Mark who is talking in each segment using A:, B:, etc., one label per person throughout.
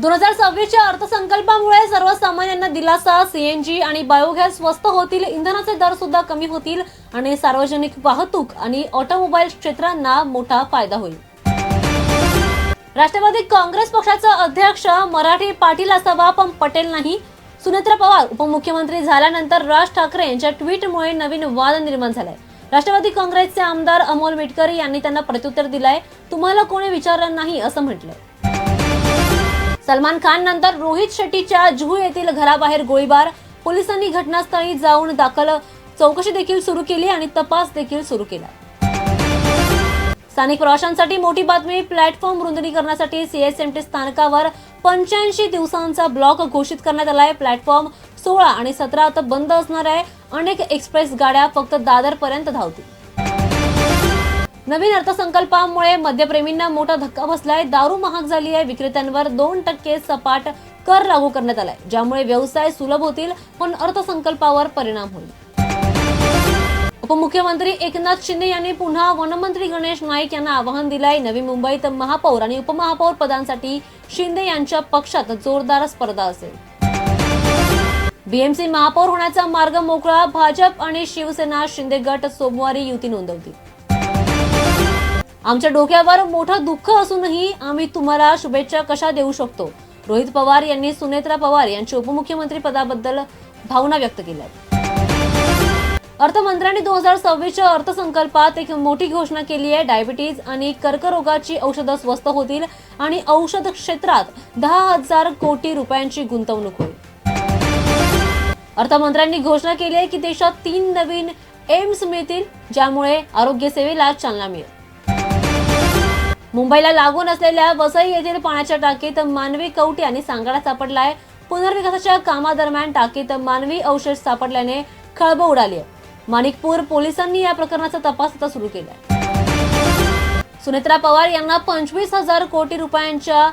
A: 2026च्या अर्थसंकल्पामुळे सर्वसामान्यांना दिलासा, सीएनजी आणि बायोगॅस स्वस्त होतील, इंधनाचे दर सुद्धा कमी होतील आणि सार्वजनिक वाहतूक आणि ऑटोमोबाईल क्षेत्रांना मोठा फायदा होईल. राष्ट्रवादी काँग्रेस पक्षाचा अध्यक्ष मराठी पाटील असावा पण पटेल नाही. सुनेत्रा पवार उपमुख्यमंत्री झाल्यानंतर राज ठाकरे यांच्या ट्विटमुळे नवीन वाद निर्माण झालाय. राष्ट्रवादी काँग्रेसचे आमदार अमोल मिटकरी यांनी त्यांना प्रत्युत्तर दिलाय. तुम्हाला कोणी विचारलं नाही असं म्हटलंय. सलमान खान नंतर रोहित शेट्टीच्या जुहू येथील घराबाहेर गोळीबार. पोलिसांनी घटनास्थळी जाऊन चौकशी देखील सुरू केली आणि तपास देखील सुरू केला. स्थानिक प्रवाशांसाठी मोठी बातमी. प्लॅटफॉर्म रुंदीकरणासाठी सीएसएमटी स्थानकावर 85 दिवसांचा ब्लॉक घोषित करण्यात आलाय. प्लॅटफॉर्म 16 आणि 17 आता बंद असणार आहे. अनेक एक्सप्रेस गाड्या फक्त दादर पर्यंत धावतील. नवीन अर्थसंकल्पामुळे मद्यप्रेमींना मोठा धक्का बसलाय. दारू महाग झाली आहे. विक्रेत्यांवर 2% सपाट कर लागू करण्यात आलाय, ज्यामुळे व्यवसाय सुलभ होतील पण अर्थसंकल्पावर परिणाम होईल. उपमुख्यमंत्री एकनाथ शिंदे यांनी पुन्हा वनमंत्री गणेश नाईक यांना आवाहन दिलंय. नवी मुंबईत महापौर आणि उपमहापौर पदांसाठी शिंदे यांच्या पक्षात जोरदार स्पर्धा असेल. बीएमसी महापौर होण्याचा मार्ग मोकळा. भाजप आणि शिवसेना शिंदे गट सोमवारी युती नोंदवतील. आमच्या डोक्यावर मोठं दुःख असूनही आम्ही तुम्हाला शुभेच्छा कशा देऊ शकतो. रोहित पवार यांनी सुनेत्रा पवार यांच्या उपमुख्यमंत्री पदाबद्दल भावना व्यक्त केल्या. अर्थमंत्र्यांनी 2026च्या अर्थसंकल्पात एक मोठी घोषणा केली आहे. डायबिटीज आणि कर्करोगाची औषधं स्वस्त होतील आणि औषध क्षेत्रात 10,000 कोटी रुपयांची गुंतवणूक होईल. अर्थमंत्र्यांनी घोषणा केली आहे की देशात 3 नवीन एम्स मिळतील, ज्यामुळे आरोग्य सेवेला चालना मिळेल. मुंबईला लागून असलेल्या वसई येथील पाण्याच्या टाकीत मानवी कवटी आणि सांगाडा सापडलाय. पुनर्विकासाच्या कामादरम्यान टाकीत मानवी अवशेष सापडल्याने खळबळ उडाली आहे. माणिकपूर पोलिसांनी या प्रकरणाचा तपास आता सुरू केलाय. सुनेत्रा पवार यांना 25,000 कोटी रुपयांच्या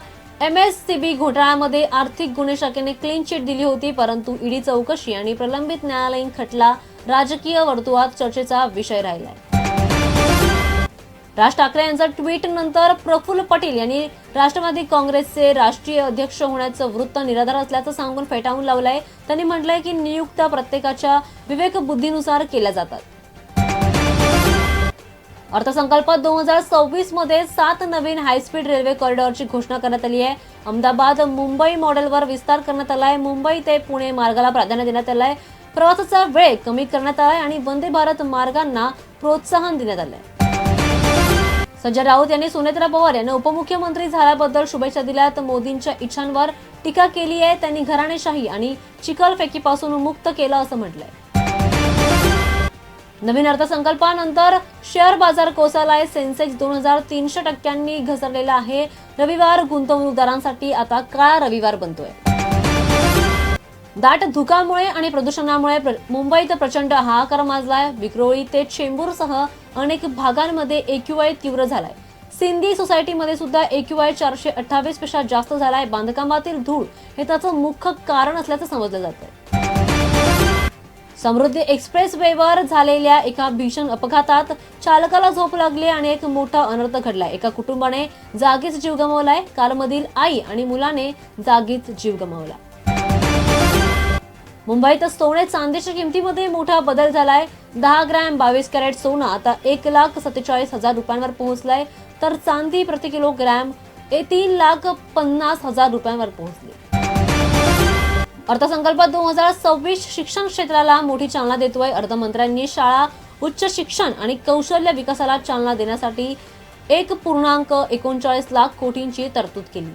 A: एमएससीबी घोटाळ्यामध्ये आर्थिक गुन्हे शाखेने क्लीन चिट दिली होती, परंतु ईडी चौकशी आणि प्रलंबित न्यायालयीन खटला राजकीय वर्तुळात चर्चेचा विषय राहिलाय. राज ठाकरे यांचा ट्विट नंतर प्रफुल्ल पटेल यांनी राष्ट्रवादी काँग्रेसचे राष्ट्रीय अध्यक्ष होण्याचं वृत्त निराधार असल्याचं सांगून फेटाळून लावलंय. त्यांनी म्हटलंय की नियुक्त्या प्रत्येकाच्या विवेकबुद्धीनुसार केल्या जातात. अर्थसंकल्पात 2026 मध्ये 7 नवीन हायस्पीड रेल्वे कॉरिडॉरची घोषणा करण्यात आली आहे. अहमदाबाद मुंबई मॉडेलवर विस्तार करण्यात आलाय. मुंबई ते पुणे मार्गाला प्राधान्य देण्यात आलंय. प्रवासाचा वेळ कमी करण्यात आलाय आणि वंदे भारत मार्गांना प्रोत्साहन देण्यात आलंय. संजय राऊत यांनी सुनेत्रा पवार यांना उपमुख्यमंत्री झाल्याबद्दल शुभेच्छा दिल्यात. मोदींच्या इच्छांवर टीका केली आहे. त्यांनी घराणेशाही आणि चिखलफेकीपासून मुक्त केलं असं म्हटलंय. नवीन अर्थसंकल्पानंतर शेअर बाजार कोसळलाय. सेन्सेक्स 2,300 टक्क्यांनी घसरलेला आहे. रविवार गुंतवणूकदारांसाठी आता काळा रविवार बनतोय. दाट धुकामुळे आणि प्रदूषणामुळे मुंबईत प्रचंड हाहाकार माजलाय. विक्रोळी ते चेंबूरसह अनेक भागांमध्ये एक्यूआय तीव्र झालाय. सिंधी सोसायटीमध्ये सुद्धा एक्यूआय 428 पेक्षा जास्त झालाय. बांधकामातील धूळ हे त्याचं मुख्य कारण असल्याचं समजलं जातंय. समृद्धी एक्सप्रेस वेवर झालेल्या एका भीषण अपघातात चालकाला झोप लागली आणि एक मोठा अनर्थ घडलाय. एका कुटुंबाने जागीच जीव गमावलाय. कारमधील आई आणि मुलाने जागीच जीव गमावला. मुंबईत सोने चांदीच्या किमतीमध्ये मोठा बदल झालाय. 10 ग्रॅम 22 कॅरेट सोनं आता 1,47,000 रुपयांवर पोहोचलाय, तर चांदी प्रति किलोग्रॅम 3,50,000 रुपयांवर पोहोचली. अर्थसंकल्पात 2026 शिक्षण क्षेत्राला मोठी चालना देतोय. अर्थमंत्र्यांनी शाळा, उच्च शिक्षण आणि कौशल्य विकासाला चालना देण्यासाठी 1.39 लाख कोटींची तरतूद केली.